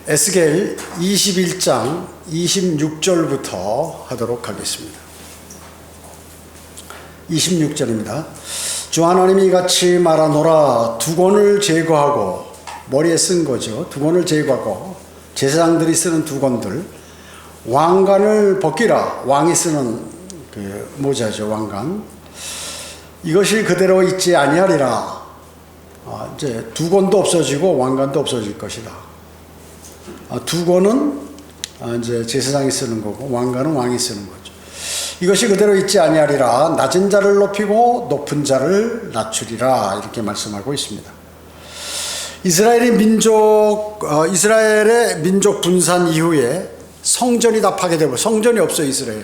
에스겔 21장 26절부터 하도록 하겠습니다. 26절입니다. 주 하나님이 이같이 말하노라. 두건을 제거하고, 머리에 쓴 거죠. 두건을 제거하고 제사장들이 쓰는 두건들, 왕관을 벗기라. 왕이 쓰는 그 모자죠, 왕관. 이것이 그대로 있지 아니하리라. 이제 두건도 없어지고 왕관도 없어질 것이다. 두건은 이제 제사장이 쓰는 거고, 왕관은 왕이 쓰는 거죠. 이것이 그대로 있지 아니하리라. 낮은 자를 높이고 높은 자를 낮추리라. 이렇게 말씀하고 있습니다. 이스라엘의 민족 분산 이후에 성전이 다 파괴되고, 성전이 없어요, 이스라엘.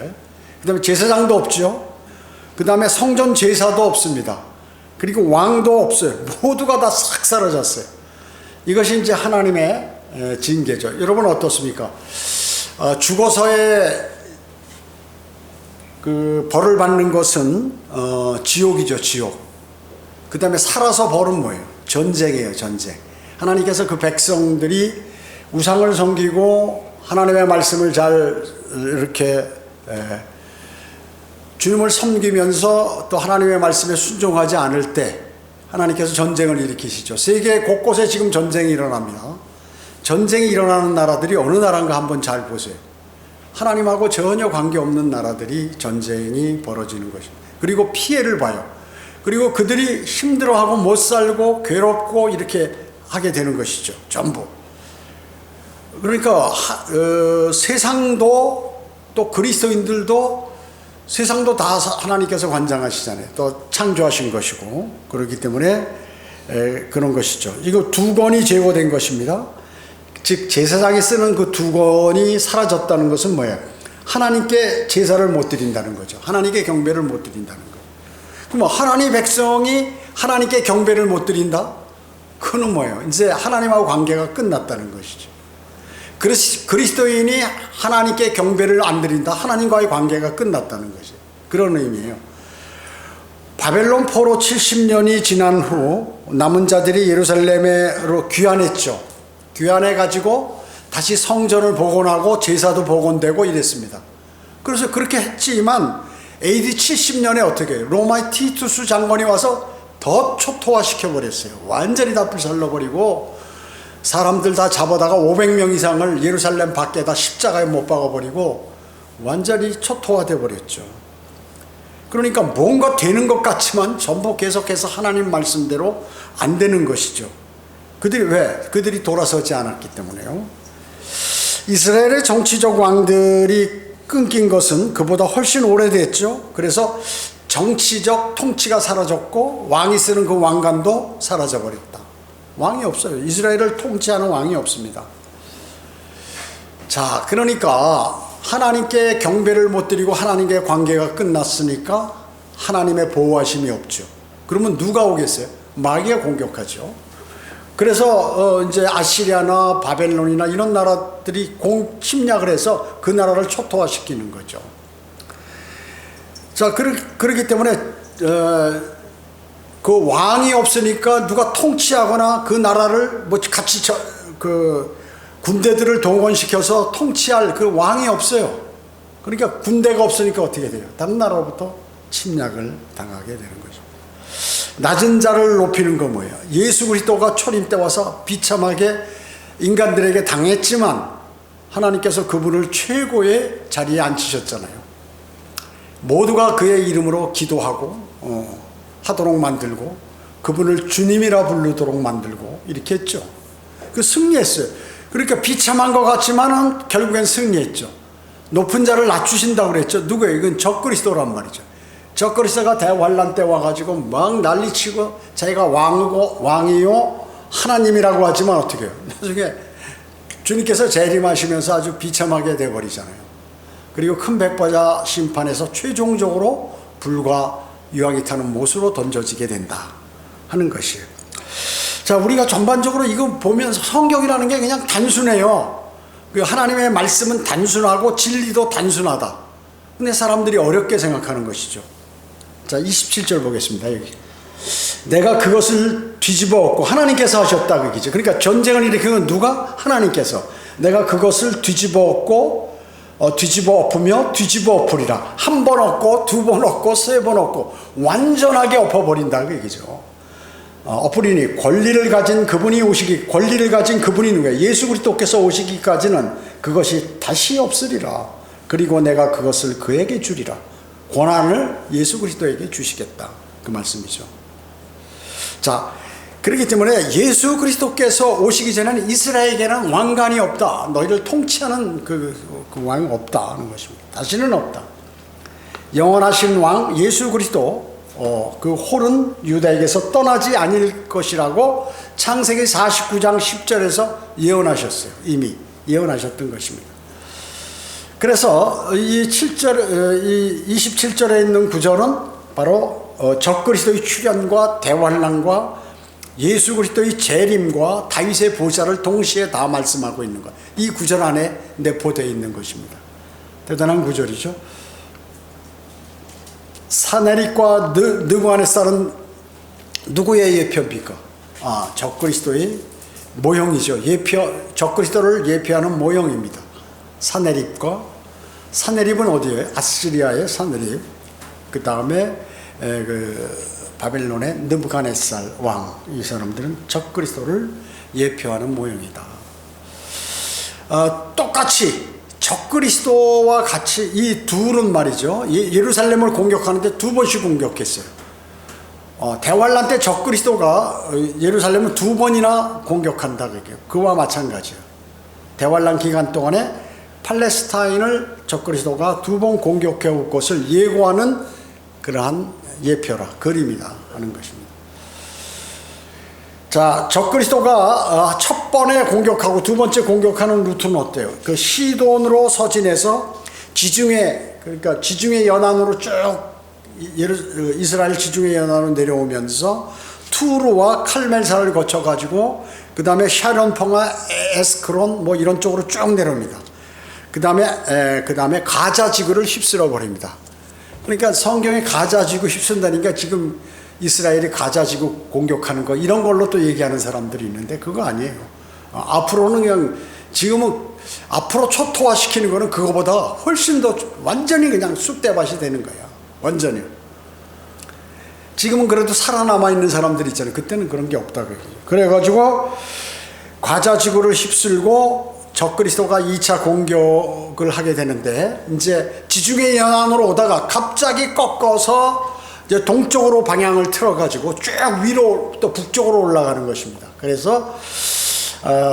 그 다음에 제사장도 없죠. 그 다음에 성전 제사도 없습니다. 그리고 왕도 없어요. 모두가 다 싹 사라졌어요. 이것이 이제 하나님의 징계죠. 여러분 어떻습니까? 죽어서의 그 벌을 받는 것은 지옥이죠, 지옥. 그 다음에 살아서 벌은 뭐예요? 전쟁이에요, 전쟁. 하나님께서 그 백성들이 우상을 섬기고 하나님의 말씀을 잘 이렇게 주님을 섬기면서 또 하나님의 말씀에 순종하지 않을 때 하나님께서 전쟁을 일으키시죠. 세계 곳곳에 지금 전쟁이 일어납니다. 전쟁이 일어나는 나라들이 어느 나라인가 한번 잘 보세요. 하나님하고 전혀 관계없는 나라들이 전쟁이 벌어지는 것입니다. 그리고 피해를 봐요. 그리고 그들이 힘들어하고 못 살고 괴롭고 이렇게 하게 되는 것이죠, 전부. 그러니까 세상도, 또 그리스도인들도, 세상도 다 하나님께서 관장하시잖아요. 또 창조하신 것이고, 그렇기 때문에 그런 것이죠. 이거 두건이 제거된 것입니다. 즉 제사장이 쓰는 그 두건이 사라졌다는 것은 뭐예요? 하나님께 제사를 못 드린다는 거죠. 하나님께 경배를 못 드린다는 거예요. 그럼 하나님 백성이 하나님께 경배를 못 드린다? 그건 뭐예요? 이제 하나님하고 관계가 끝났다는 것이죠. 그리스도인이 하나님께 경배를 안 드린다? 하나님과의 관계가 끝났다는 것이에요. 그런 의미예요. 바벨론 포로 70년이 지난 후 남은 자들이 예루살렘으로 귀환했죠. 귀환해가지고 다시 성전을 복원하고 제사도 복원되고 이랬습니다. 그래서 그렇게 했지만 AD 70년에 어떻게 해요? 로마의 티투스 장관이 와서 더 초토화시켜버렸어요. 완전히 다 불살라버리고 사람들 다 잡아다가 500명 이상을 예루살렘 밖에다 십자가에 못 박아버리고 완전히 초토화돼 버렸죠. 그러니까 뭔가 되는 것 같지만 전부 계속해서 하나님 말씀대로 안 되는 것이죠. 그들이 왜? 그들이 돌아서지 않았기 때문에요. 이스라엘의 정치적 왕들이 끊긴 것은 그보다 훨씬 오래됐죠. 그래서 정치적 통치가 사라졌고 왕이 쓰는 그 왕관도 사라져버렸다. 왕이 없어요. 이스라엘을 통치하는 왕이 없습니다. 자, 그러니까 하나님께 경배를 못 드리고 하나님께 관계가 끝났으니까 하나님의 보호하심이 없죠. 그러면 누가 오겠어요? 마귀가 공격하죠. 그래서 이제 아시리아나 바벨론이나 이런 나라들이 침략을 해서 그 나라를 초토화시키는 거죠. 자, 그렇기 때문에 그 왕이 없으니까 누가 통치하거나 그 나라를 뭐 같이 그 군대들을 동원시켜서 통치할 그 왕이 없어요. 그러니까 군대가 없으니까 어떻게 돼요? 다른 나라로부터 침략을 당하게 되는 거죠. 낮은 자를 높이는 거 뭐예요? 예수 그리스도가 초림 때 와서 비참하게 인간들에게 당했지만 하나님께서 그분을 최고의 자리에 앉히셨잖아요. 모두가 그의 이름으로 기도하고 하도록 만들고 그분을 주님이라 부르도록 만들고 이렇게 했죠. 그 승리했어요. 그러니까 비참한 것 같지만은 결국엔 승리했죠. 높은 자를 낮추신다고 그랬죠. 누구예요? 이건 적그리스도란 말이죠. 적그리스도가 대환란 때 와가지고 막 난리치고 자기가 왕이요 하나님이라고 하지만 어떻게 해요? 나중에 주님께서 재림하시면서 아주 비참하게 돼버리잖아요. 그리고 큰 백보자 심판에서 최종적으로 불과 유황이 타는 못으로 던져지게 된다 하는 것이에요. 자, 우리가 전반적으로 이거 보면서 성경이라는 게 그냥 단순해요. 그 하나님의 말씀은 단순하고 진리도 단순하다. 근데 사람들이 어렵게 생각하는 것이죠. 자, 27절 보겠습니다. 여기 내가 그것을 뒤집어 엎고 하나님께서 하셨다 그 얘기죠. 그러니까 전쟁을 일으키는 건 누가? 하나님께서. 내가 그것을 뒤집어 엎고 뒤집어 엎으며 뒤집어 엎으리라. 한 번 엎고 두 번 엎고 세 번 엎고 완전하게 엎어버린다 그 얘기죠. 엎으리니 권리를 가진 그분이 누구예요? 예수 그리스도께서 오시기까지는 그것이 다시 없으리라. 그리고 내가 그것을 그에게 주리라. 권한을 예수 그리스도에게 주시겠다 그 말씀이죠. 자, 그렇기 때문에 예수 그리스도께서 오시기 전에는 이스라엘에게는 왕관이 없다. 너희를 통치하는 그 왕이 없다 하는 것입니다. 다시는 없다. 영원하신 왕 예수 그리스도 그 홀은 유다에게서 떠나지 않을 것이라고 창세기 49장 10절에서 예언하셨어요. 이미 예언하셨던 것입니다. 그래서 이 27절에 있는 구절은 바로 적그리스도의 출현과 대환란과 예수 그리스도의 재림과 다윗의 보좌를 동시에 다 말씀하고 있는 것. 이 구절 안에 내포되어 있는 것입니다. 대단한 구절이죠. 사내립과 느부갓네살은 누구의 예표입니까? 적그리스도의 모형이죠. 적그리스도를 예표하는 모형입니다. 사내립은 어디예요? 아시리아의 사내립. 그 다음에 바벨론의 느부갓네살 왕. 이 사람들은 적그리스도를 예표하는 모형이다. 똑같이 적그리스도와 같이 이 둘은 말이죠. 예루살렘을 공격하는데 두 번씩 공격했어요. 대환란 때 적그리스도가 예루살렘을 두 번이나 공격한다. 그와 마찬가지예요. 대환란 기간 동안에 팔레스타인을 적그리스도가 두 번 공격해 올 것을 예고하는 그러한 예표라, 그림이다 하는 것입니다. 자, 적그리스도가 첫 번에 공격하고 두 번째 공격하는 루트는 어때요? 그 시돈으로 서진해서 그러니까 지중해 연안으로 쭉 이스라엘 지중해 연안으로 내려오면서 투르와 칼멜산을 거쳐가지고 그 다음에 샤론펑과 에스크론 뭐 이런 쪽으로 쭉 내려옵니다. 그 다음에 가자 지구를 휩쓸어 버립니다. 그러니까 성경에 가자 지구 휩쓴다니까 지금 이스라엘이 가자 지구 공격하는 거 이런 걸로 또 얘기하는 사람들이 있는데 그거 아니에요. 앞으로는 그냥 지금은 앞으로 초토화시키는 거는 그거보다 훨씬 더 완전히 그냥 쑥대밭이 되는 거야. 완전히. 지금은 그래도 살아남아 있는 사람들이 있잖아요. 그때는 그런 게 없다. 그래가지고 가자 지구를 휩쓸고 적그리스도가 2차 공격을 하게 되는데 이제 지중해 연안으로 오다가 갑자기 꺾어서 이제 동쪽으로 방향을 틀어가지고 쭉 위로 또 북쪽으로 올라가는 것입니다. 그래서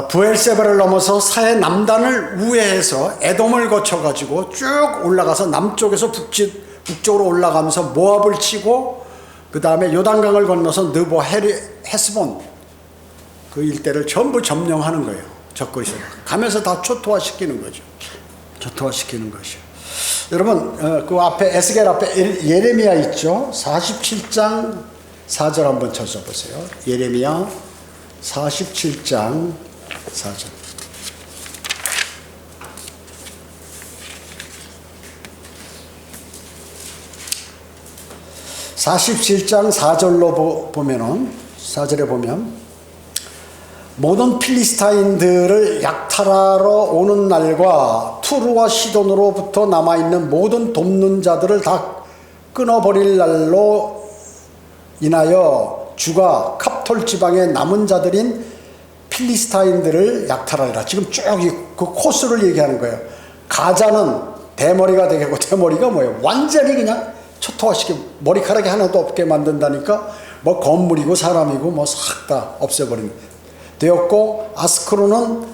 부엘세바를 넘어서 사해 남단을 우회해서 에돔을 거쳐가지고 쭉 올라가서 남쪽에서 북쪽으로 올라가면서 모압을 치고 그 다음에 요단강을 건너서 느보 헤스본 그 일대를 전부 점령하는 거예요. 적그리스도가 가면서 다 초토화시키는 거죠. 초토화시키는 것이요. 여러분 그 앞에 에스겔 앞에 예레미야 있죠. 47장 4절 한번 찾아보세요. 예레미야 47장 4절. (47장 4절로) 보면은 4절에 보면 모든 필리스타인들을 약탈하러 오는 날과 투르와 시돈으로부터 남아있는 모든 돕는 자들을 다 끊어버릴 날로 인하여 주가 갑톨 지방의 남은 자들인 필리스타인들을 약탈하리라. 지금 쭉 그 코스를 얘기하는 거예요. 가자는 대머리가 되겠고, 대머리가 뭐예요? 완전히 그냥 초토화시켜 머리카락이 하나도 없게 만든다니까 뭐 건물이고 사람이고 뭐 싹 다 없애버리는 되었고, 아스크론은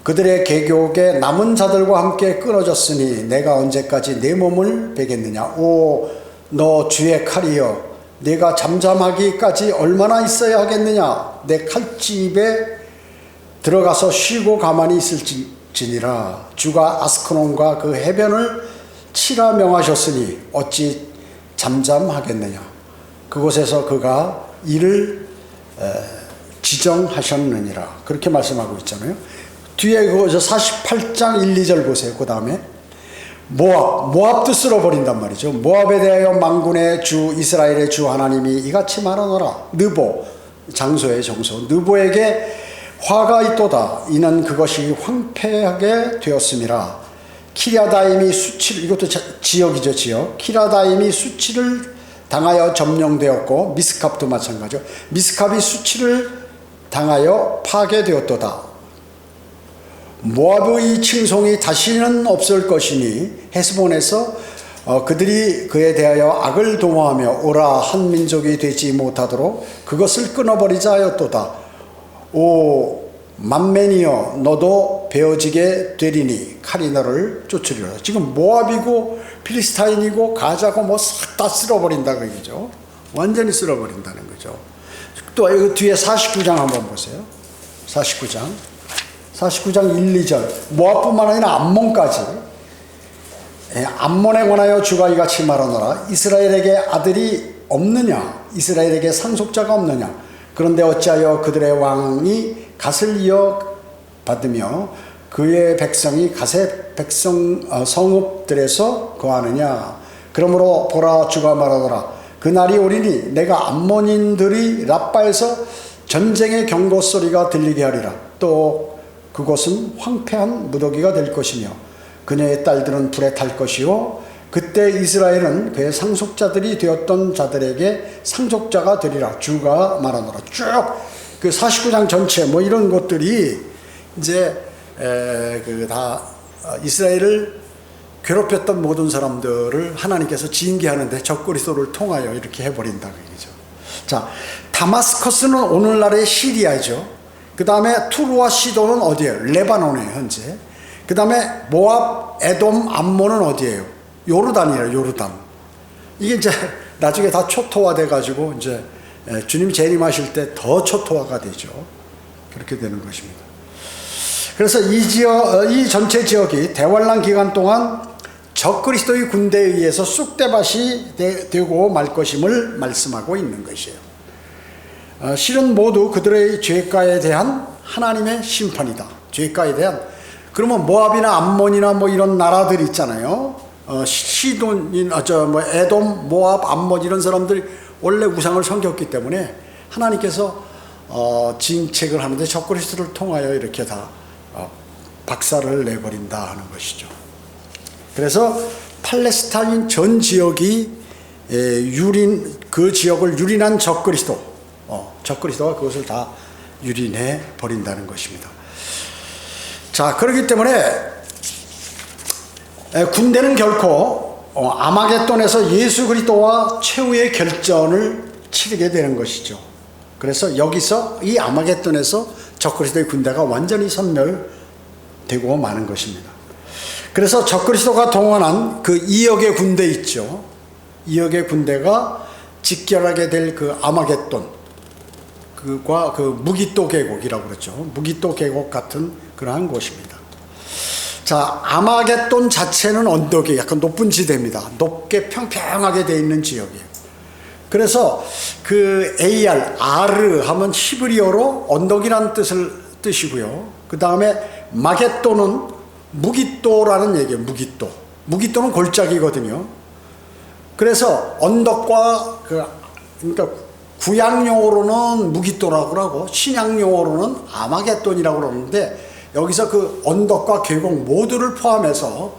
그들의 계곡에 남은 자들과 함께 끊어졌으니 내가 언제까지 내 몸을 베겠느냐. 오, 너 주의 칼이여, 내가 잠잠하기까지 얼마나 있어야 하겠느냐. 내 칼집에 들어가서 쉬고 가만히 있을지니라. 주가 아스크론과 그 해변을 치라 명하셨으니 어찌 잠잠하겠느냐. 그곳에서 그가 이를 지정하셨느니라. 그렇게 말씀하고 있잖아요. 뒤에 그 48장 1, 2절 보세요. 그 다음에 모압도 쓸어버린단 말이죠. 모압에 대하여 만군의 주 이스라엘의 주 하나님이 이같이 말하노라. 느보, 장소의 정소, 느보에게 화가 있도다. 이는 그것이 황폐하게 되었음이라. 키랴다임이 수치를, 이것도 지역이죠, 지역. 키랴다임이 수치를 당하여 점령되었고, 미스캅도 마찬가지죠. 미스캅이 수치를 당하여 파괴되었도다. 모압의 칭송이 다시는 없을 것이니 헤스본에서 그들이 그에 대하여 악을 도모하며 오라 한 민족이 되지 못하도록 그것을 끊어버리자 하였도다. 오 만맨이여 너도 베어지게 되리니 칼이 너를 쫓으리라. 지금 모압이고 필리스타인이고 가자고 뭐 싹 다 쓸어버린다 그 얘기죠. 완전히 쓸어버린다는 거죠. 또 여기 뒤에 49장 한번 보세요. 49장 1, 2절 모압뿐만 아니라 암몬까지. 암몬에 관하여 주가 이같이 말하노라. 이스라엘에게 아들이 없느냐, 이스라엘에게 상속자가 없느냐. 그런데 어찌하여 그들의 왕이 갓을 이어받으며 그의 백성이 갓의 백성 성읍들에서 거하느냐. 그러므로 보라 주가 말하노라. 그날이 오리니 내가 암몬인들이 랍바에서 전쟁의 경고 소리가 들리게 하리라. 또 그곳은 황폐한 무더기가 될 것이며 그녀의 딸들은 불에 탈 것이요 그때 이스라엘은 그의 상속자들이 되었던 자들에게 상속자가 되리라. 주가 말하노라. 쭉 그 49장 전체 뭐 이런 것들이 이제 다 이스라엘을 괴롭혔던 모든 사람들을 하나님께서 징계하는데 적그리스도를 통하여 이렇게 해버린다 그 얘기죠. 자, 다마스커스는 오늘날의 시리아죠. 그 다음에 투르와 시도는 어디예요? 레바논이에요 현재. 그 다음에 모압, 에돔, 암몬은 어디예요? 요르단이에요. 요르단. 이게 이제 나중에 다 초토화돼 가지고 이제 주님 재림하실 때 더 초토화가 되죠. 그렇게 되는 것입니다. 그래서 이 전체 지역이 대환란 기간 동안 적그리스도의 군대에 의해서 쑥대밭이 되고 말 것임을 말씀하고 있는 것이에요. 실은 모두 그들의 죄가에 대한 하나님의 심판이다. 죄가에 대한. 그러면 모압이나 암몬이나 뭐 이런 나라들 있잖아요. 시돈인, 에돔, 모압, 암몬 이런 사람들이 원래 우상을 섬겼기 때문에 하나님께서 징책을 하는데 적그리스도를 통하여 이렇게 다 박살을 내버린다 하는 것이죠. 그래서 팔레스타인 전 지역이 그 지역을 유린한 적그리스도가 그것을 다 유린해 버린다는 것입니다. 자, 그렇기 때문에 군대는 결코 아마겟돈에서 예수 그리스도와 최후의 결전을 치르게 되는 것이죠. 그래서 여기서 이 아마겟돈에서 적그리스도의 군대가 완전히 섬멸되고 마는 것입니다. 그래서 적그리스도가 동원한 그 2억의 군대 있죠. 2억의 군대가 직결하게 될 그 아마겟돈, 그과 그 무기또 계곡이라고 그러죠. 무기또 계곡 같은 그러한 곳입니다. 자, 아마겟돈 자체는 언덕이 약간 높은 지대입니다. 높게 평평하게 되어 있는 지역이에요. 그래서 그 AR, 아르 하면 히브리어로 언덕이라는 뜻이고요. 그 다음에 마겟돈은 무기또라는 얘기예요. 무기또. 무기또는 골짜기거든요. 그래서 언덕과 그러니까 구약용어로는 무기또라고 하고 신약용어로는 아마겟돈이라고 그러는데 여기서 그 언덕과 계곡 모두를 포함해서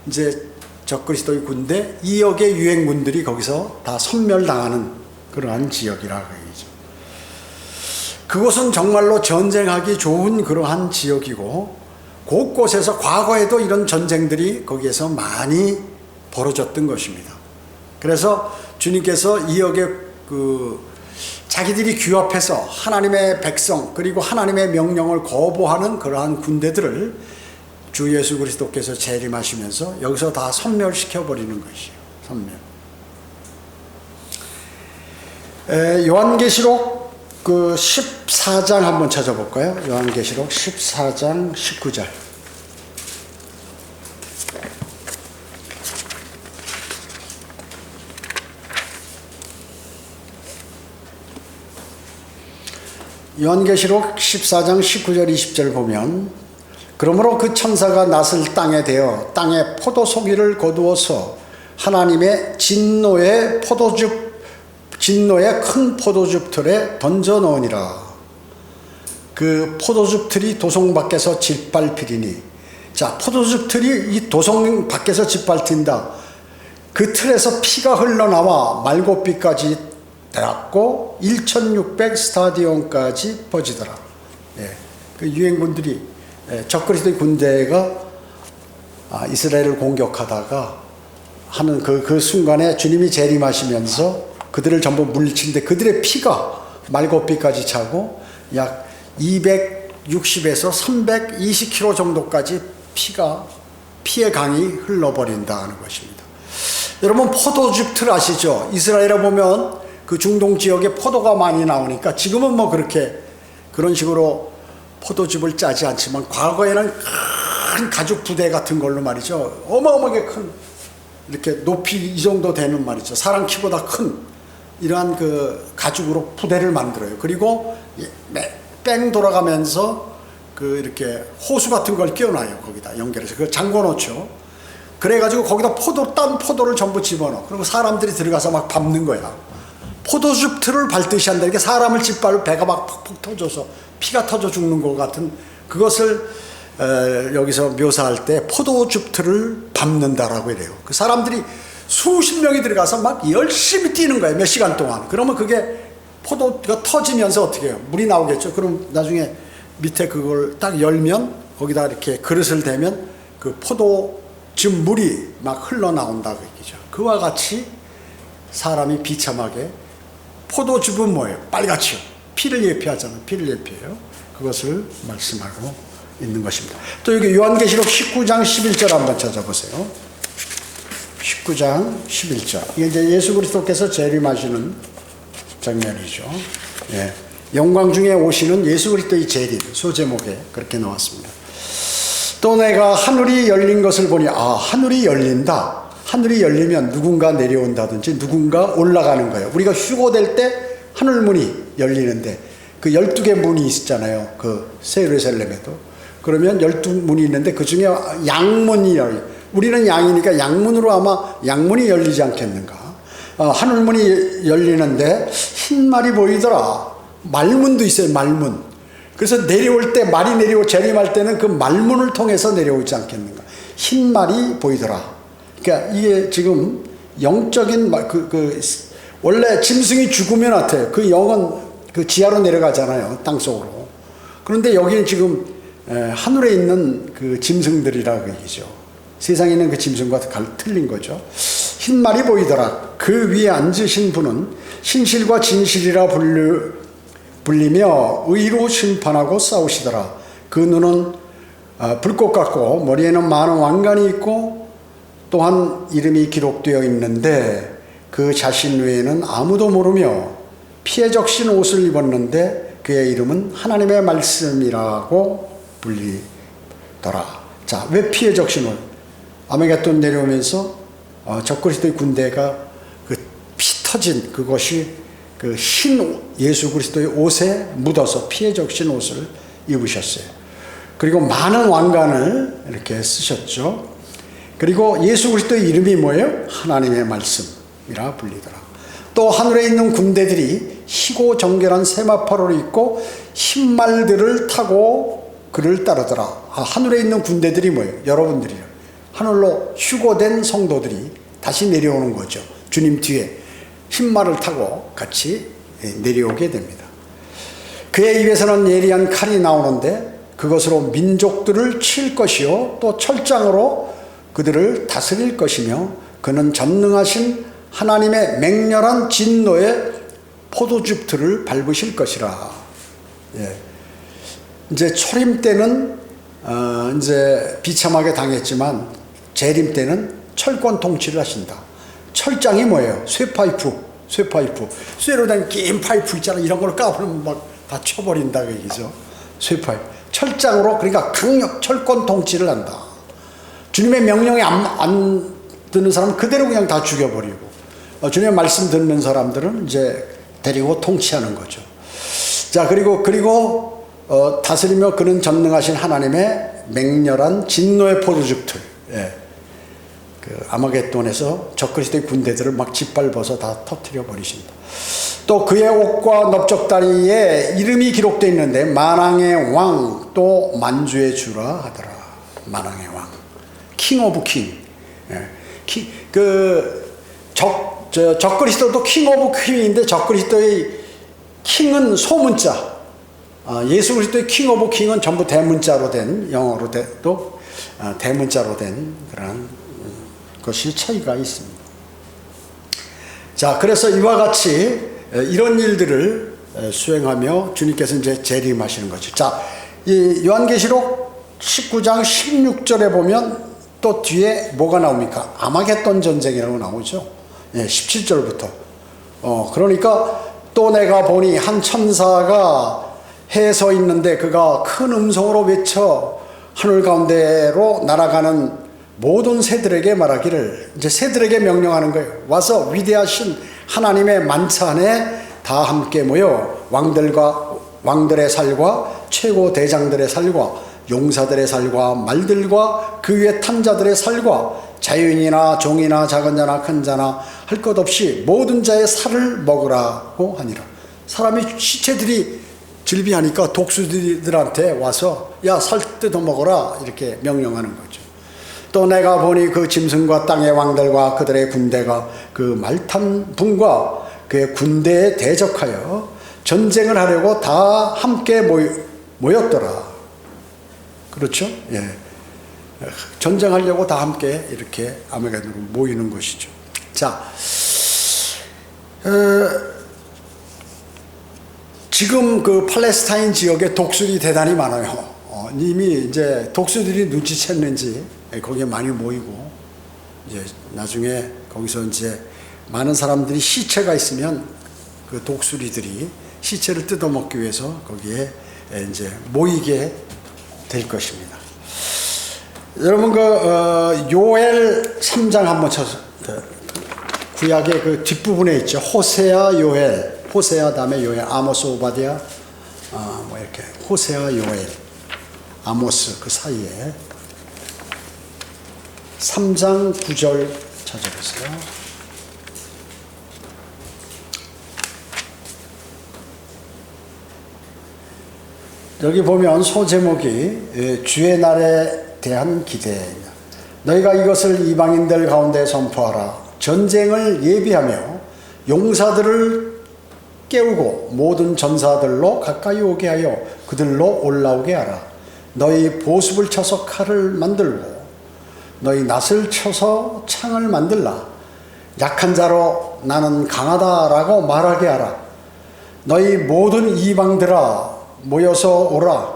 이제 적그리스도의 군대 2억의 유행군들이 거기서 다 섬멸당하는 그러한 지역이라고 얘기죠. 그곳은 정말로 전쟁하기 좋은 그러한 지역이고 곳곳에서 과거에도 이런 전쟁들이 거기에서 많이 벌어졌던 것입니다. 그래서 주님께서 2억의 자기들이 규합해서 하나님의 백성 그리고 하나님의 명령을 거부하는 그러한 군대들을 주 예수 그리스도께서 재림하시면서 여기서 다 섬멸시켜 버리는 것이에요. 섬멸. 요한계시록 그 14장 한번 찾아볼까요? 요한계시록 14장 19절. 요한계시록 14장 19절 20절 보면 그러므로 그 천사가 낫을 땅에 대어 땅에 포도 송이를 거두어서 하나님의 진노의 큰 포도즙 틀에 던져 넣으니라. 그 포도즙 틀이 도성 밖에서 짓밟히리니. 자, 포도즙 틀이 이 도성 밖에서 짓밟힌다. 그 틀에서 피가 흘러나와 말고삐까지 되었고 1600 스타디온까지 퍼지더라. 예, 그 유행군들이 적그리스도의 군대가 이스라엘을 공격하다가 하는 그 순간에 주님이 재림하시면서 그들을 전부 물리치는데 그들의 피가 말고삐까지 차고 약 260에서 320km 정도까지 피의 강이 흘러버린다는 것입니다. 여러분, 포도즙 틀 아시죠? 이스라엘에 보면 그 중동 지역에 포도가 많이 나오니까 지금은 뭐 그런 식으로 포도즙을 짜지 않지만 과거에는 큰 가죽 부대 같은 걸로 말이죠. 어마어마하게 큰, 이렇게 높이 이 정도 되는 말이죠. 사람 키보다 큰 이러한 그 가죽으로 부대를 만들어요. 그리고 뺑 돌아가면서 그 이렇게 호수 같은 걸 끼워놔요. 거기다 연결해서 그걸 잠궈 놓죠. 그래가지고 거기다 딴 포도를 전부 집어넣어. 그리고 사람들이 들어가서 막 밟는 거야. 포도즙 틀을 밟듯이 한다. 이렇게 사람을 짓밟고 배가 막 푹푹 터져서 피가 터져 죽는 것 같은 그것을 여기서 묘사할 때 포도즙 틀을 밟는다라고 이래요. 그 사람들이 수십 명이 들어가서 막 열심히 뛰는 거예요. 몇 시간 동안. 그러면 그게 포도가 터지면서 어떻게 해요? 물이 나오겠죠. 그럼 나중에 밑에 그걸 딱 열면 거기다 이렇게 그릇을 대면 그 포도즙 물이 막 흘러나온다고 얘기죠. 그와 같이 사람이 비참하게, 포도즙은 뭐예요? 빨갛죠. 피를 예표하잖아요. 피를 예표해요. 그것을 말씀하고 있는 것입니다. 또 여기 요한계시록 19장 11절 한번 찾아보세요. 19장 11절. 이게 이제 예수 그리스도께서 재림하시는 장면이죠. 예. 영광 중에 오시는 예수 그리스도의 재림, 소제목에 그렇게 나왔습니다. 또 내가 하늘이 열린 것을 보니, 하늘이 열린다. 하늘이 열리면 누군가 내려온다든지 누군가 올라가는 거예요. 우리가 휴거될 때 하늘문이 열리는데 그 12개 문이 있잖아요. 그 새 예루살렘에도. 그러면 12문이 있는데 그 중에 양문이 열려요. 우리는 양이니까 양문으로 아마 양문이 열리지 않겠는가. 하늘문이 열리는데 흰 말이 보이더라. 말문도 있어요. 말문. 그래서 내려올 때, 말이 재림할 때는 그 말문을 통해서 내려오지 않겠는가. 흰 말이 보이더라. 그러니까 이게 지금 영적인 원래 짐승이 죽으면 어때요? 그 영은 그 지하로 내려가잖아요. 땅속으로. 그런데 여기는 지금 하늘에 있는 그 짐승들이라고 얘기죠. 세상에 있는 그 짐승과 틀린 거죠. 흰 말이 보이더라. 그 위에 앉으신 분은 신실과 진실이라 불리며 의로 심판하고 싸우시더라. 그 눈은 불꽃 같고 머리에는 많은 왕관이 있고 또한 이름이 기록되어 있는데 그 자신 외에는 아무도 모르며 피에 적신 옷을 입었는데 그의 이름은 하나님의 말씀이라고 불리더라. 자, 왜 피에 적신 옷? 아메게돈 내려오면서 적그리스도의 군대가 그 피 터진 그것이 그 흰 예수 그리스도의 옷에 묻어서 피에 적신 옷을 입으셨어요. 그리고 많은 왕관을 이렇게 쓰셨죠. 그리고 예수 그리스도의 이름이 뭐예요? 하나님의 말씀이라 불리더라. 또 하늘에 있는 군대들이 희고 정결한 세마포를 입고 흰 말들을 타고 그를 따르더라. 하늘에 있는 군대들이 뭐예요? 여러분들이요. 하늘로 휴거된 성도들이 다시 내려오는 거죠. 주님 뒤에 흰 말을 타고 같이 내려오게 됩니다. 그의 입에서는 예리한 칼이 나오는데 그것으로 민족들을 칠 것이요 또 철장으로 그들을 다스릴 것이며 그는 전능하신 하나님의 맹렬한 진노의 포도즙 틀을 밟으실 것이라. 예. 이제 초림 때는 이제 비참하게 당했지만 재림 때는 철권 통치를 하신다. 철장이 뭐예요? 쇠파이프. 쇠로 된 긴 파이프 있잖아. 이런 걸 까버리면 막 다 쳐버린다 그 얘기죠. 쇠파이프. 철장으로, 그러니까 강력 철권 통치를 한다. 주님의 명령에 안 듣는 사람은 그대로 그냥 다 죽여버리고, 주님의 말씀 듣는 사람들은 이제 데리고 통치하는 거죠. 자, 그리고 다스리며 그는 전능하신 하나님의 맹렬한 진노의 포도즙 틀. 예. 그 아마겟돈에서 적그리스도의 군대들을 막 짓밟아서 다 터뜨려 버리신다. 또 그의 옷과 넓적다리에 이름이 기록되어 있는데 만왕의 왕 또 만주의 주라 하더라. 만왕의 왕, 킹 오브 킹. 적그리스도도 킹 오브 킹인데 적그리스도의 킹은 소문자, 예수 그리스도의 킹 오브 킹은 전부 대문자로 된, 영어로 또 대문자로 된 그런 것이 차이가 있습니다. 자, 그래서 이와 같이 이런 일들을 수행하며 주님께서 이제 재림하시는 거죠. 자, 이 요한계시록 19장 16절에 보면 또 뒤에 뭐가 나옵니까? 아마겟돈 전쟁이라고 나오죠. 17절부터. 그러니까 또 내가 보니 한 천사가 해에 서 있는데 그가 큰 음성으로 외쳐 하늘 가운데로 날아가는 모든 새들에게 말하기를, 이제 새들에게 명령하는 거예요. 와서 위대하신 하나님의 만차 안에 다 함께 모여 왕들의 살과 최고 대장들의 살과 용사들의 살과 말들과 그 위에 탄 자들의 살과 자유인이나 종이나 작은 자나 큰 자나 할 것 없이 모든 자의 살을 먹으라고 하니라. 사람이 시체들이 질비하니까 독수리들한테 와서 야, 살 뜯어 먹어라 이렇게 명령하는 거죠. 또 내가 보니 그 짐승과 땅의 왕들과 그들의 군대가 그 말탄 분과 그의 군대에 대적하여 전쟁을 하려고 다 함께 모였더라. 그렇죠? 예. 전쟁하려고 다 함께 이렇게 아마겟돈으로 모이는 것이죠. 자, 지금 그 팔레스타인 지역에 독수리 대단히 많아요. 이미 이제 독수리들이 눈치챘는지 거기에 많이 모이고, 이제 나중에 거기서 이제 많은 사람들이 시체가 있으면 그 독수리들이 시체를 뜯어먹기 위해서 거기에 이제 모이게 될 것입니다. 여러분 요엘 3장 한번 쳐서, 구약의 그 뒷부분에 있죠. 호세아 요엘, 호세아 다음에 요엘, 아모스 오바댜, 뭐 이렇게 호세아 요엘, 아모스 그 사이에 3장 9절 찾아보세요. 여기 보면 소제목이 주의 날에 대한 기대입니다. 너희가 이것을 이방인들 가운데 선포하라. 전쟁을 예비하며 용사들을 깨우고 모든 전사들로 가까이 오게 하여 그들로 올라오게 하라. 너희 보습을 쳐서 칼을 만들고 너희 낫을 쳐서 창을 만들라. 약한 자로 나는 강하다라고 말하게 하라. 너희 모든 이방들아 모여서 오라.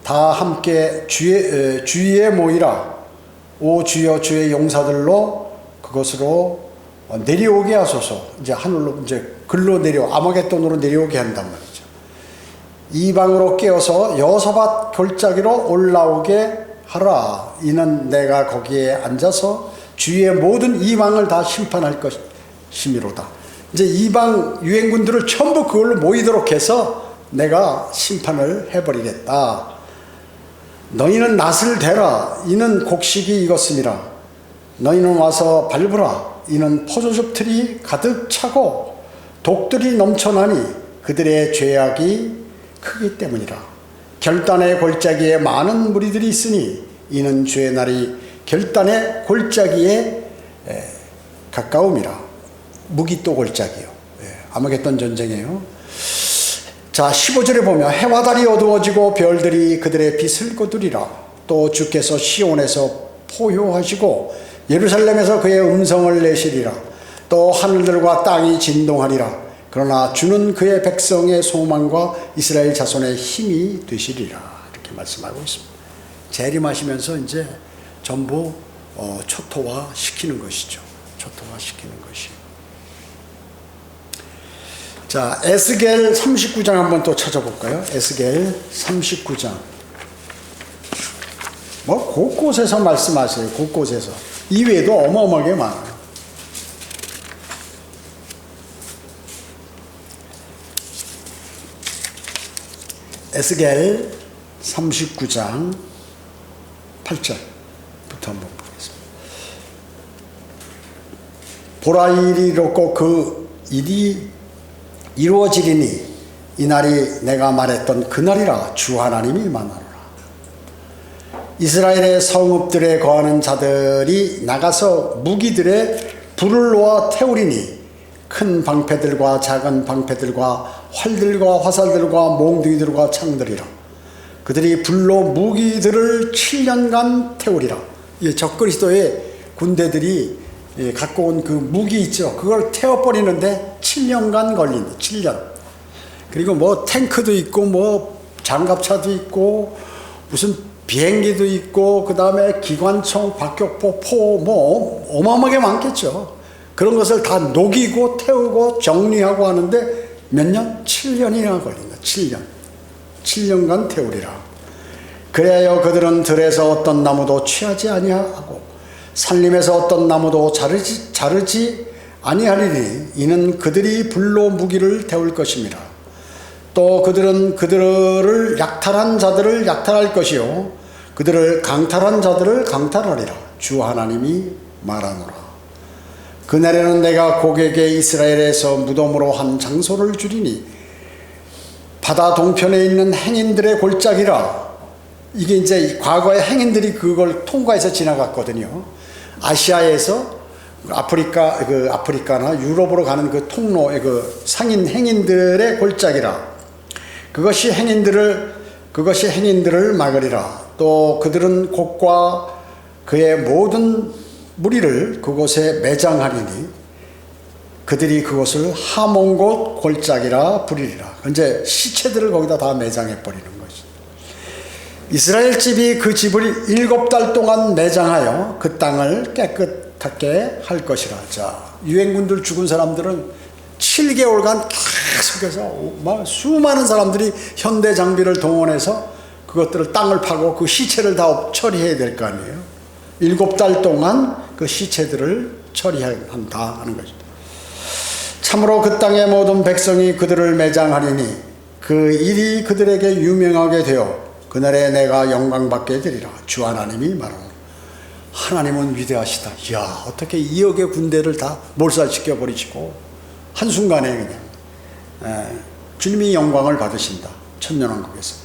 다 함께 주위에 모이라. 오 주여 주의 용사들로 그것으로 내려오게 하소서. 이제 하늘로 이제 글로 아마겟돈으로 내려오게 한단 말이죠. 이방으로 깨어서 여호사밧 골짜기로 올라오게 하라. 이는 내가 거기에 앉아서 주위의 모든 이방을 다 심판할 것이미로다. 이제 이방 유행군들을 전부 그걸로 모이도록 해서 내가 심판을 해버리겠다. 너희는 낫을 대라. 이는 곡식이 익었음이라. 너희는 와서 밟으라. 이는 포도즙 틀이 가득 차고 독들이 넘쳐나니 그들의 죄악이 크기 때문이라. 결단의 골짜기에 많은 무리들이 있으니 이는 주의 날이 결단의 골짜기에 가까움이라. 무기또 골짜기요. 아마겟돈 전쟁이에요. 자, 15절에 보면 해와 달이 어두워지고 별들이 그들의 빛을 거두리라. 또 주께서 시온에서 포효하시고 예루살렘에서 그의 음성을 내시리라. 또 하늘들과 땅이 진동하리라. 그러나 주는 그의 백성의 소망과 이스라엘 자손의 힘이 되시리라. 이렇게 말씀하고 있습니다. 재림하시면서 이제 전부 초토화 시키는 것이죠. 초토화 시키는 것이. 자, 에스겔 39장 한번 또 찾아볼까요? 에스겔 39장. 뭐 곳곳에서 말씀하세요. 곳곳에서. 이외에도 어마어마하게 많아요. 에스겔 39장 8절부터 한번 보겠습니다. 보라 일이 이렇고 그 일이 이루어지리니 이날이 내가 말했던 그날이라 주 하나님이 말하노라. 이스라엘의 성읍들에 거하는 자들이 나가서 무기들의 불을 놓아 태우리니 큰 방패들과 작은 방패들과 활들과 화살들과 몽둥이들과 창들이라. 그들이 불로 무기들을 7년간 태우리라. 적그리스도의 군대들이 갖고 온 그 무기 있죠. 그걸 태워버리는데 7년간 걸린다. 7년. 그리고 뭐 탱크도 있고 뭐 장갑차도 있고 무슨 비행기도 있고 그 다음에 기관총, 박격포, 포 뭐 어마어마하게 많겠죠. 그런 것을 다 녹이고 태우고 정리하고 하는데 몇 년? 7년이나 걸린다. 7년. 7년간 태우리라. 그래야 그들은 들에서 어떤 나무도 취하지 아니하고 산림에서 어떤 나무도 자르지 아니하리니 이는 그들이 불로 무기를 태울 것임이라. 또 그들은 그들을 약탈한 자들을 약탈할 것이요 그들을 강탈한 자들을 강탈하리라. 주 하나님이 말하노라. 그날에는 내가 고객에 이스라엘에서 무덤으로 한 장소를 주리니 바다 동편에 있는 행인들의 골짜기라. 이게 이제 과거에 행인들이 그걸 통과해서 지나갔거든요. 아시아에서 아프리카나 유럽으로 가는 그 통로의 그 상인 행인들의 골짜기라. 그것이 행인들을 막으리라. 또 그들은 곡과 그의 모든 무리를 그곳에 매장하리니 그들이 그곳을 하몬곳 골짜기라 부리리라. 이제 시체들을 거기다 다 매장해 버리는 것이. 이스라엘 집이 그 집을 7달 동안 매장하여 그 땅을 깨끗하게 할 것이라. 자, 유엔군들 죽은 사람들은 7개월간 계속해서 수많은 사람들이 현대 장비를 동원해서 그것들을 땅을 파고 그 시체를 다 처리해야 될 거 아니에요. 7달 동안 그 시체들을 처리한다 하는 것입니다. 참으로 그 땅의 모든 백성이 그들을 매장하리니 그 일이 그들에게 유명하게 되어 그날에 내가 영광받게 되리라. 주 하나님이 말하노라. 하나님은 위대하시다. 이야, 어떻게 2억의 군대를 다 몰살시켜 버리시고 한순간에 그냥 주님이 영광을 받으신다. 천년왕국에서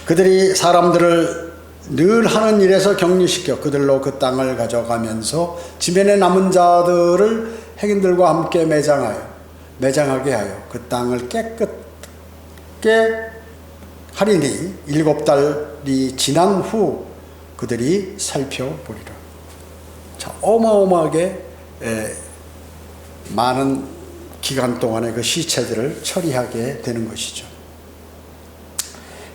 그들이 사람들을 늘 하는 일에서 격리시켜 그들로 그 땅을 가져가면서 지면에 남은 자들을 행인들과 함께 매장하게 하여 그 땅을 깨끗게 하리니 7달이 지난 후 그들이 살펴보리라. 자, 어마어마하게 많은 기간 동안에 그 시체들을 처리하게 되는 것이죠.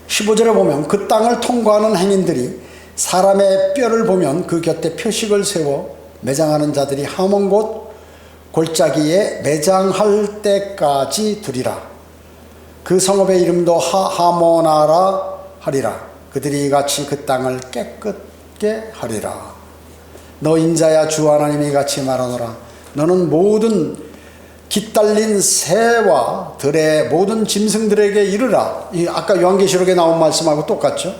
15절에 보면 그 땅을 통과하는 행인들이 사람의 뼈를 보면 그 곁에 표식을 세워 매장하는 자들이 하몬곳 골짜기에 매장할 때까지 두리라. 그 성읍의 이름도 하모나라 하리라. 그들이 같이 그 땅을 깨끗게 하리라. 너 인자야, 주 하나님이 같이 말하노라. 너는 모든 깃달린 새와 들의 모든 짐승들에게 이르라. 아까 요한계시록에 나온 말씀하고 똑같죠.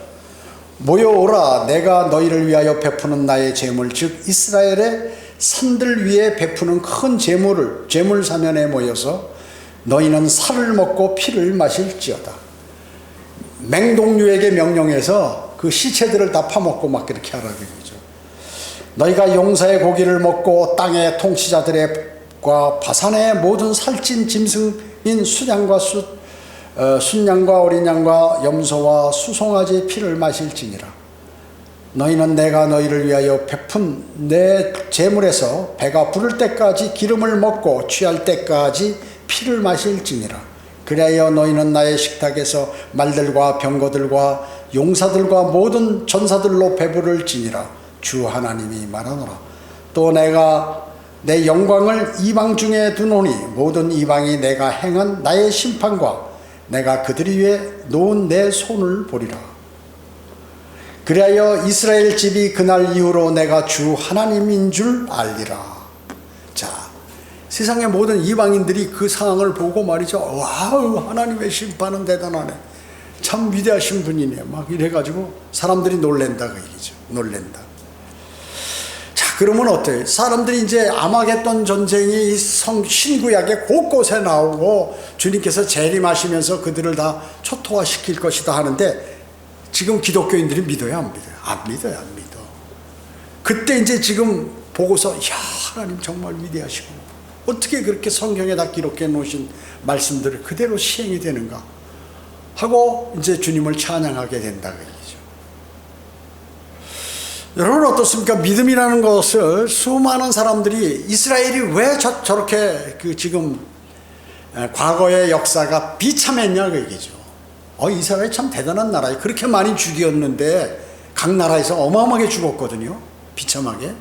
모여오라. 내가 너희를 위하여 베푸는 나의 제물, 즉 이스라엘의 산들 위에 베푸는 큰 제물 사면에 모여서 너희는 살을 먹고 피를 마실지어다. 맹독류에게 명령해서 그 시체들을 다 파먹고 막 그렇게 하라는 거죠. 너희가 용사의 고기를 먹고 땅의 통치자들과 바산의 모든 살찐 짐승인 순양과 어린 양과 염소와 수송아지의 피를 마실지니라. 너희는 내가 너희를 위하여 베푼 내 제물에서 배가 부를 때까지 기름을 먹고 취할 때까지 피를 마실지니라. 그리하여 너희는 나의 식탁에서 말들과 병거들과 용사들과 모든 전사들로 배부를지니라. 주 하나님이 말하노라. 또 내가 내 영광을 이방 중에 두노니 모든 이방이 내가 행한 나의 심판과 내가 그들 위에 놓은 내 손을 보리라. 그리하여 이스라엘 집이 그날 이후로 내가 주 하나님인 줄 알리라. 자, 세상의 모든 이방인들이 그 상황을 보고 말이죠. 와우, 하나님의 심판은 대단하네. 참 위대하신 분이네. 막 이래가지고 사람들이 놀랜다 그 얘기죠. 놀랜다. 자, 그러면 어때요? 사람들이 이제 아마겟돈 전쟁이 이 신구약에 곳곳에 나오고 주님께서 재림하시면서 그들을 다 초토화시킬 것이다 하는데 지금 기독교인들이 믿어요, 안 믿어요? 안 믿어요, 안 믿어. 그때 이제 지금 보고서 야, 하나님 정말 위대하시고 어떻게 그렇게 성경에 다 기록해 놓으신 말씀들을 그대로 시행이 되는가 하고 이제 주님을 찬양하게 된다 그 얘기죠. 여러분 어떻습니까? 믿음이라는 것을 수많은 사람들이 이스라엘이 왜 저렇게 그 지금 과거의 역사가 비참했냐 그 얘기죠. 이스라엘이 참 대단한 나라예요. 그렇게 많이 죽였는데 각 나라에서 어마어마하게 죽었거든요. 비참하게.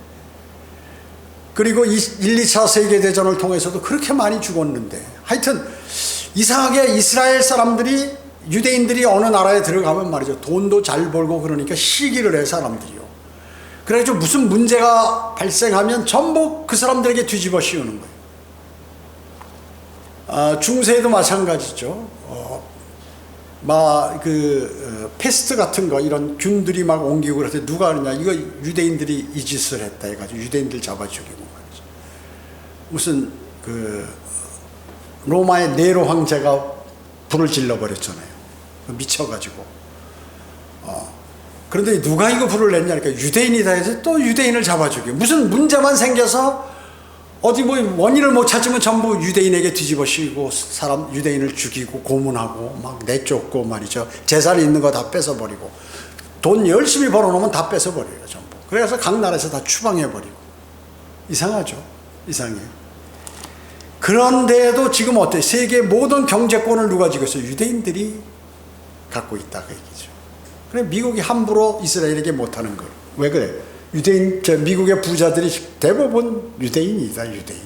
그리고 1, 2차 세계대전을 통해서도 그렇게 많이 죽었는데 하여튼 이상하게 이스라엘 사람들이 유대인들이 어느 나라에 들어가면 말이죠. 돈도 잘 벌고 그러니까 시기를 해 사람들이요. 그래가지고 무슨 문제가 발생하면 전부 그 사람들에게 뒤집어 씌우는 거예요. 중세에도 마찬가지죠. 패스트 같은 거 이런 균들이 막 옮기고 그럴 때 누가 하느냐 이거 유대인들이 이 짓을 했다 해가지고 유대인들 잡아 죽이고 말이죠. 무슨 로마의 네로 황제가 불을 질러 버렸잖아요. 미쳐가지고. 그런데 누가 이거 불을 냈냐 그러니까 유대인이다 해서 또 유대인을 잡아 죽이고 무슨 문제만 생겨서 어디 뭐 원인을 못 찾으면 전부 유대인에게 뒤집어 씌우고 유대인을 죽이고 고문하고 막 내쫓고 말이죠. 재산 있는 거 다 뺏어버리고 돈 열심히 벌어놓으면 다 뺏어버려요 전부. 그래서 각 나라에서 다 추방해버리고. 이상하죠. 이상해요. 그런데도 지금 어때요? 세계 모든 경제권을 누가 쥐고 있어요? 유대인들이 갖고 있다 그 얘기죠. 그래 미국이 함부로 이스라엘에게 못하는 거예요. 왜 그래? 미국의 부자들이 대부분 유대인이다, 유대인.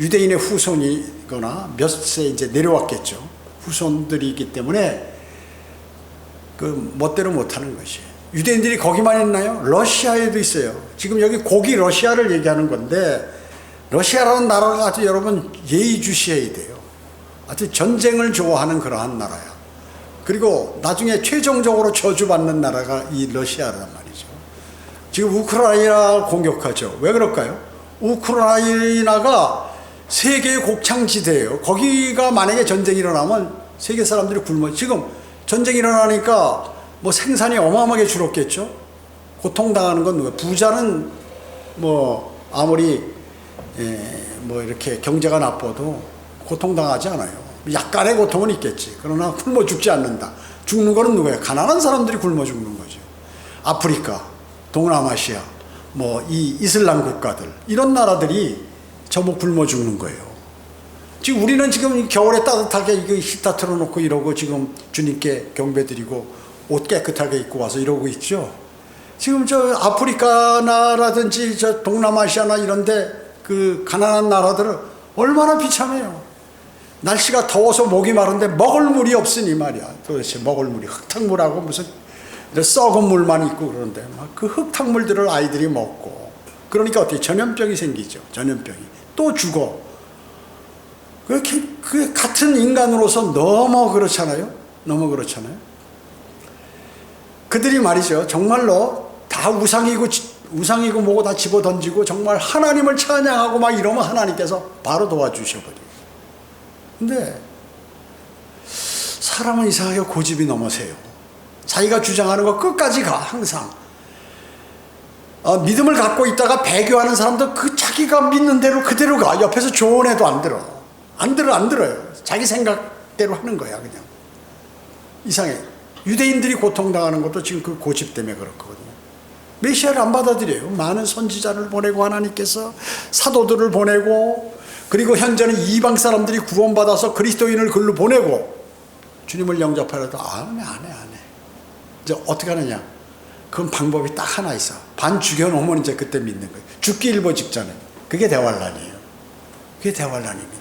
유대인의 후손이거나 몇 세 이제 내려왔겠죠. 후손들이기 때문에 멋대로 못하는 것이에요. 유대인들이 거기만 있나요? 러시아에도 있어요. 지금 여기 고기 러시아를 얘기하는 건데, 러시아라는 나라가 아주 여러분 예의주시해야 돼요. 아주 전쟁을 좋아하는 그러한 나라야. 그리고 나중에 최종적으로 저주받는 나라가 이 러시아란 말이죠. 지금 우크라이나 공격하죠. 왜 그럴까요? 우크라이나가 세계의 곡창지대예요. 거기가 만약에 전쟁이 일어나면 세계 사람들이 굶어. 지금 전쟁이 일어나니까 뭐 생산이 어마어마하게 줄었겠죠. 고통당하는 건 누가? 부자는 뭐 아무리 뭐 이렇게 경제가 나빠도 고통당하지 않아요. 약간의 고통은 있겠지. 그러나 굶어 죽지 않는다. 죽는 거는 누구예요? 가난한 사람들이 굶어 죽는 거죠. 아프리카, 동남아시아, 뭐 이 이슬람 국가들 이런 나라들이 전부 굶어 죽는 거예요. 지금 우리는 지금 겨울에 따뜻하게 이거 히터 틀어놓고 이러고 지금 주님께 경배드리고 옷 깨끗하게 입고 와서 이러고 있죠. 지금 저 아프리카나라든지 저 동남아시아나 이런데 그 가난한 나라들은 얼마나 비참해요. 날씨가 더워서 목이 마른데 먹을 물이 없으니 말이야. 도대체 먹을 물이 흙탕물하고 무슨 썩은 물만 있고 그런데 막 그 흙탕물들을 아이들이 먹고 그러니까 어떻게 전염병이 생기죠. 전염병이 또 죽어. 그렇게 그 같은 인간으로서 너무 그렇잖아요. 너무 그렇잖아요. 그들이 말이죠. 정말로 다 우상이고 뭐고 다 집어 던지고 정말 하나님을 찬양하고 막 이러면 하나님께서 바로 도와주셔버려요. 근데 사람은 이상하게 고집이 넘어세요. 자기가 주장하는 거 끝까지 가. 항상 믿음을 갖고 있다가 배교하는 사람도 그 자기가 믿는 대로 그대로 가. 옆에서 조언해도 안 들어요. 자기 생각대로 하는 거야 그냥. 이상해. 유대인들이 고통당하는 것도 지금 그 고집 때문에 그렇거든요. 메시아를 안 받아들여요. 많은 선지자를 보내고 하나님께서 사도들을 보내고 그리고 현재는 이방 사람들이 구원받아서 그리스도인을 글로 보내고 주님을 영접하려도 안 해. 이제 어떻게 하느냐? 그건 방법이 딱 하나 있어. 반 죽여놓으면 이제 그때 믿는 거예요. 죽기 일보 직전에. 그게 대환란이에요. 그게 대환란입니다.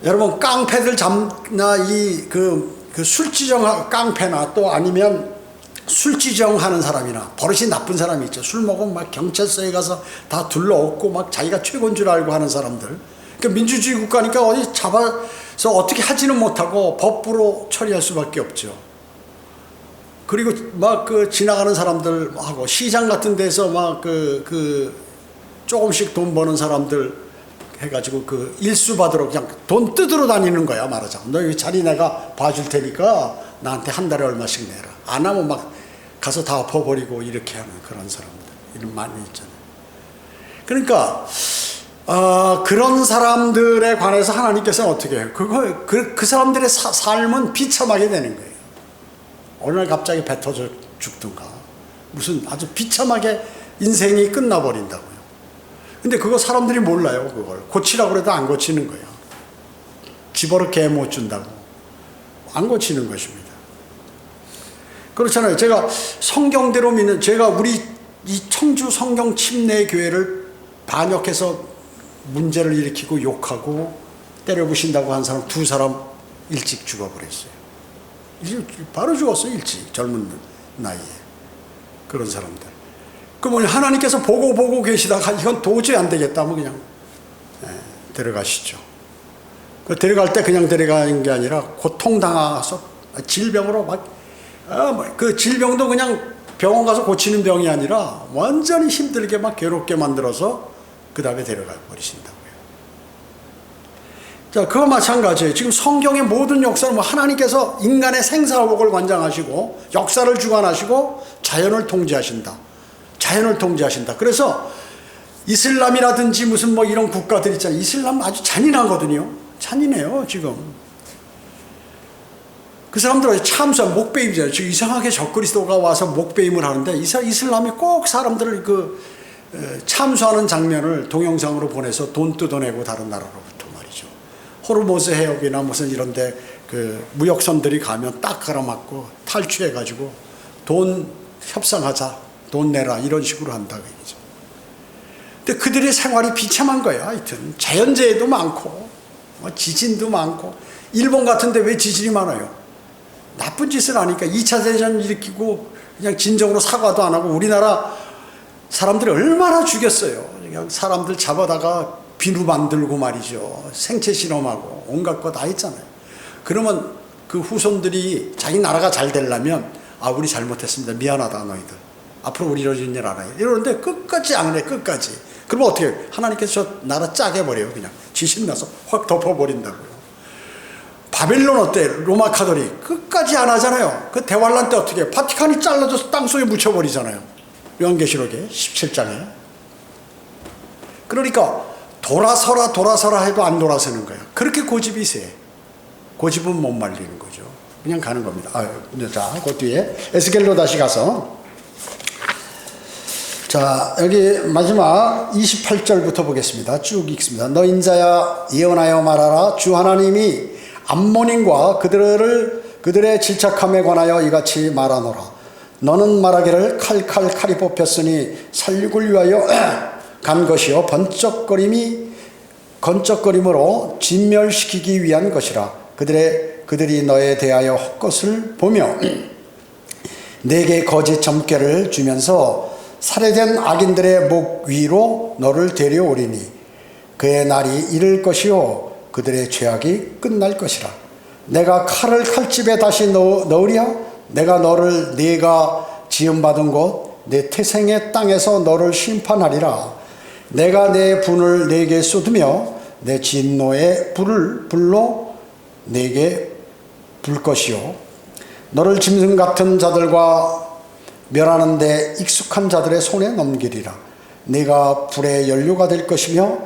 여러분 깡패들 잡나 그 술지정 깡패나 또 아니면 술지정하는 사람이나 버릇이 나쁜 사람이 있죠. 술 먹으면 막 경찰서에 가서 다 둘러엎고 막 자기가 최고인 줄 알고 하는 사람들. 그러니까 민주주의 국가니까 어디 잡아서 어떻게 하지는 못하고 법부로 처리할 수밖에 없죠. 그리고 막 그 지나가는 사람들 하고 시장 같은 데서 막 조금씩 돈 버는 사람들 해가지고 그 일수 받으러 그냥 돈 뜯으러 다니는 거야. 말하자면 너 여기 자리 내가 봐줄 테니까 나한테 한 달에 얼마씩 내라. 안 하면 막 가서 다 엎어버리고 이렇게 하는 그런 사람들 이런 많이 있잖아요. 그러니까 그런 사람들에 관해서 하나님께서는 어떻게 해요? 그 사람들의 삶은 비참하게 되는 거예요. 어느 날 갑자기 배 터져 죽든가 무슨 아주 비참하게 인생이 끝나버린다고요. 근데 그거 사람들이 몰라요. 그걸 고치라고 해도 안 고치는 거예요. 집어로 개 못 준다고 안 고치는 것입니다. 그렇잖아요. 제가 성경대로 믿는, 제가 우리 이 청주 성경 침례 교회를 반역해서 문제를 일으키고 욕하고 때려부신다고 한 사람 2사람 일찍 죽어버렸어요. 바로 죽었어요. 일찍 젊은 나이에. 그런 사람들. 그러면 하나님께서 보고 계시다가 이건 도저히 안 되겠다 하면 그냥 데려가시죠. 그 데려갈 때 그냥 데려가는 게 아니라 고통당해서 질병으로 그 질병도 그냥 병원 가서 고치는 병이 아니라 완전히 힘들게 막 괴롭게 만들어서 그 다음에 데려가 버리신다고요. 자, 그거 마찬가지예요. 지금 성경의 모든 역사는 하나님께서 인간의 생사화복을 관장하시고 역사를 주관하시고 자연을 통제하신다. 자연을 통제하신다. 그래서 이슬람이라든지 무슨 이런 국가들 있잖아요. 이슬람 아주 잔인하거든요. 잔인해요, 지금. 그 사람들은 참수한 목베임이잖아요. 지금 이상하게 적그리스도가 와서 목베임을 하는데 이슬람이 꼭 사람들을 참수하는 장면을 동영상으로 보내서 돈 뜯어내고 다른 나라로부터 말이죠. 호르무즈 해협이나 무슨 이런데 무역선들이 가면 딱 갈아맞고 탈취해가지고 돈 협상하자, 돈 내라 이런 식으로 한다고 얘기죠. 근데 그들의 생활이 비참한 거예요. 하여튼 자연재해도 많고 지진도 많고. 일본 같은데 왜 지진이 많아요? 나쁜 짓을 하니까 2차 대전 일으키고 그냥 진정으로 사과도 안 하고. 우리나라 사람들이 얼마나 죽였어요. 그냥 사람들 잡아다가 비누 만들고 말이죠. 생체 실험하고 온갖 거 다 했잖아요. 그러면 그 후손들이 자기 나라가 잘 되려면 우리 잘못했습니다. 미안하다 너희들. 앞으로 우리 이러진 일 안 해. 이러는데 끝까지 안 해. 끝까지. 그러면 어떻게 해요? 하나님께서 저 나라 짜게 버려요. 그냥 지신나서 확 덮어버린다고요. 바벨론 어때? 로마 카톨릭 끝까지 안 하잖아요. 그 대환란 때 어떻게 해요? 바티칸이 잘라져서 땅속에 묻혀버리잖아요. 요한계시록에 17장에. 그러니까 돌아서라 해도 안 돌아서는 거예요. 그렇게 고집이 세. 고집은 못 말리는 거죠. 그냥 가는 겁니다. 자, 그 뒤에 에스겔로 다시 가서, 자, 여기 마지막 28절부터 보겠습니다. 쭉 읽습니다. 너 인자야 예언하여 말하라. 주 하나님이 암몬인과 그들의 질착함에 관하여 이같이 말하노라. 너는 말하기를 칼이 뽑혔으니 살육을 위하여 간 것이요 건쩍거림으로 진멸시키기 위한 것이라. 그들이 너에 대하여 헛것을 보며 내게 거짓 점괘를 주면서 살해된 악인들의 목 위로 너를 데려오리니 그의 날이 이를 것이요 그들의 죄악이 끝날 것이라. 내가 칼을 칼집에 다시 넣으랴. 내가 너를 네가 지음받은 곳 내 태생의 땅에서 너를 심판하리라. 내가 내 분을 네게 쏟으며 내 진노의 불로 네게 불 것이요 너를 짐승 같은 자들과 멸하는 데 익숙한 자들의 손에 넘기리라. 네가 불의 연료가 될 것이며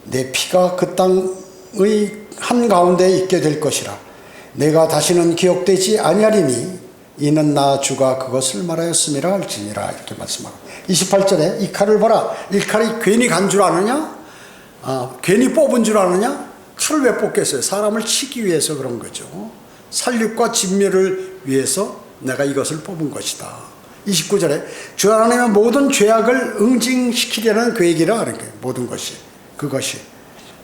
내 피가 그 땅의 한가운데 있게 될 것이라. 내가 다시는 기억되지 아니하리니 이는 나 주가 그것을 말하였음이라 할지니라. 이렇게 말씀하고 28절에 이 칼을 보라. 이 칼이 괜히 간 줄 아느냐? 괜히 뽑은 줄 아느냐? 칼을 왜 뽑겠어요? 사람을 치기 위해서 그런 거죠. 살육과 진멸을 위해서 내가 이것을 뽑은 것이다. 29절에 주 하나님의 모든 죄악을 응징시키려는 계획이라 하는 거예요. 모든 것이. 그것이.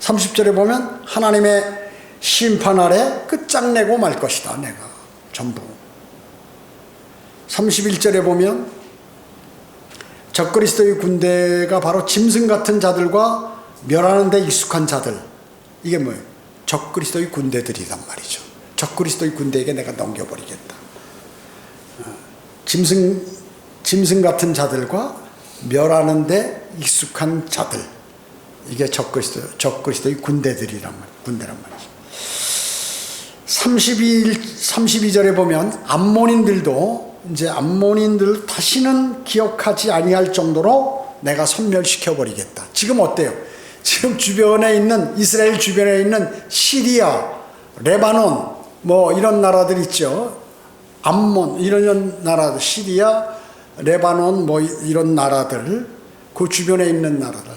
30절에 보면 하나님의 심판 아래 끝장내고 말 것이다. 내가 전부. 31절에 보면 적그리스도의 군대가 바로 짐승 같은 자들과 멸하는 데 익숙한 자들. 이게 뭐예요? 적그리스도의 군대들이란 말이죠. 적그리스도의 군대에게 내가 넘겨버리겠다. 짐승 같은 자들과 멸하는 데 익숙한 자들. 이게 적그리스도의 군대란 말이죠. 32절에 보면 암몬인들 다시는 기억하지 아니할 정도로 내가 섬멸시켜 버리겠다. 지금 어때요? 지금 이스라엘 주변에 있는 시리아, 레바논 뭐 이런 나라들 있죠. 암몬 이런 나라들, 시리아, 레바논 뭐 이런 나라들, 그 주변에 있는 나라들,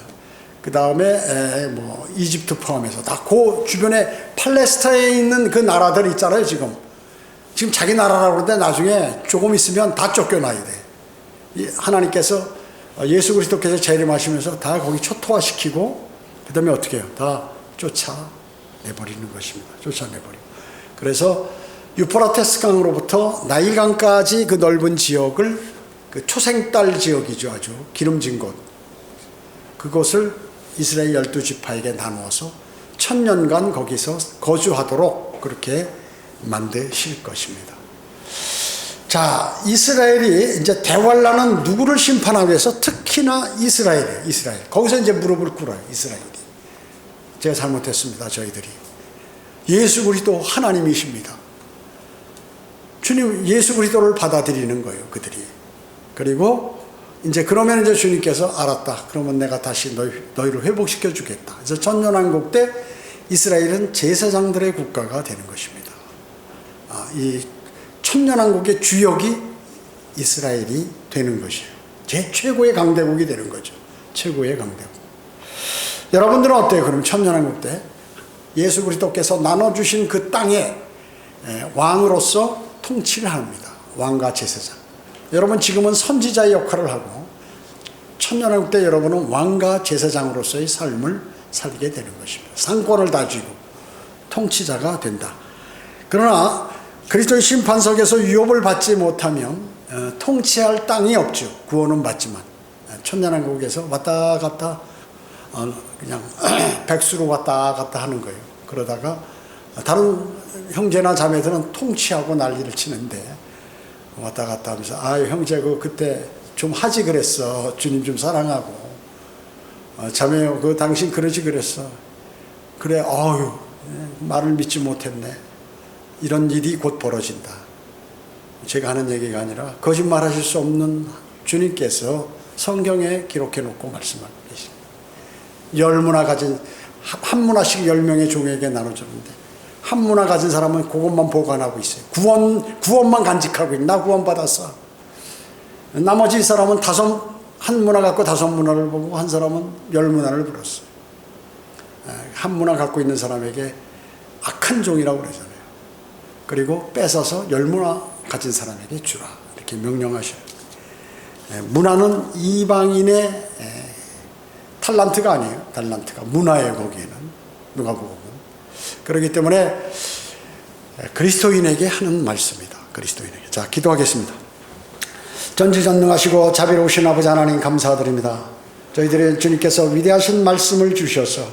그 다음에 뭐 이집트 포함해서 다 그 주변에 팔레스타인에 있는 그 나라들 있잖아요. 지금 자기 나라라고 그러는데 나중에 조금 있으면 다 쫓겨나야 돼. 하나님께서 예수 그리스도께서 재림하시면서 다 거기 초토화시키고 그 다음에 어떻게 해요? 다 쫓아내버리는 것입니다. 쫓아내버리고. 그래서 유프라테스 강으로부터 나일강까지 그 넓은 지역을, 그 초생딸 지역이죠. 아주 기름진 곳. 그곳을 이스라엘 12지파에게 나누어서 1000년간 거기서 거주하도록 그렇게 만드실 것입니다. 자, 이스라엘이 이제 대환란은 누구를 심판하기 위해서? 특히나 이스라엘이에요. 이스라엘. 거기서 이제 무릎을 꿇어요. 이스라엘이. 제가 잘못했습니다. 저희들이. 예수 그리스도 하나님이십니다. 주님 예수 그리스도를 받아들이는 거예요. 그들이. 그리고 그러면 이제 주님께서 알았다. 그러면 내가 다시 너희를 회복시켜 주겠다. 그래서 천년왕국 때 이스라엘은 제사장들의 국가가 되는 것입니다. 이 천년왕국의 주역이 이스라엘이 되는 것이에요. 최고의 강대국이 되는 거죠. 최고의 강대국. 여러분들은 어때요? 그럼 천년왕국 때 예수 그리스도께서 나눠주신 그 땅에 왕으로서 통치를 합니다. 왕과 제사장. 여러분 지금은 선지자의 역할을 하고 천년왕국 때 여러분은 왕과 제사장으로서의 삶을 살게 되는 것입니다. 상권을 다 쥐고 통치자가 된다. 그러나 그리스도의 심판석에서 유업을 받지 못하면 통치할 땅이 없죠. 구원은 받지만 천년왕국에서 왔다 갔다 그냥 백수로 왔다 갔다 하는 거예요. 그러다가 다른 형제나 자매들은 통치하고 난리를 치는데 왔다 갔다 하면서 형제 그때 좀 하지 그랬어. 주님 좀 사랑하고 자매요 당신 그러지 그랬어. 그래 말을 믿지 못했네. 이런 일이 곧 벌어진다. 제가 하는 얘기가 아니라 거짓말하실 수 없는 주님께서 성경에 기록해 놓고 말씀하고 계십니다. 10문화 가진 한 문화씩 10명의 종에게 나눠줬는데 한 문화 가진 사람은 그것만 보관하고 있어요. 구원만 간직하고 있나 구원 받았어. 나머지 사람은 한 문화 갖고 5문화를 보고 한 사람은 10문화를 불었어요. 한 문화 갖고 있는 사람에게 악한 종이라고 그러잖아요. 그리고 뺏어서 10문화 가진 사람에게 주라 이렇게 명령하셔요. 문화는 이방인의 탈란트가 아니에요. 탈란트가 문화예요. 거기에는 누가복음은. 그렇기 때문에 그리스도인에게 하는 말씀이다. 그리스도인에게. 자, 기도하겠습니다. 전지전능하시고 자비로우신 아버지 하나님 감사드립니다. 저희들의 주님께서 위대하신 말씀을 주셔서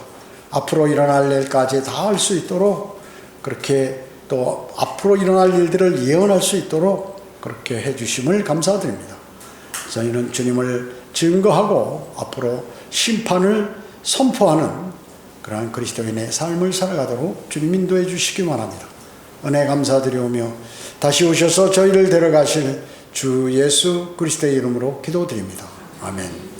앞으로 일어날 일까지 다 할 수 있도록 그렇게 또 앞으로 일어날 일들을 예언할 수 있도록 그렇게 해주심을 감사드립니다. 저희는 주님을 증거하고 앞으로 심판을 선포하는 그러한 그리스도인의 삶을 살아가도록 주님 인도해 주시기 바랍니다. 은혜 감사드리오며 다시 오셔서 저희를 데려가실 주 예수 그리스도의 이름으로 기도드립니다. 아멘.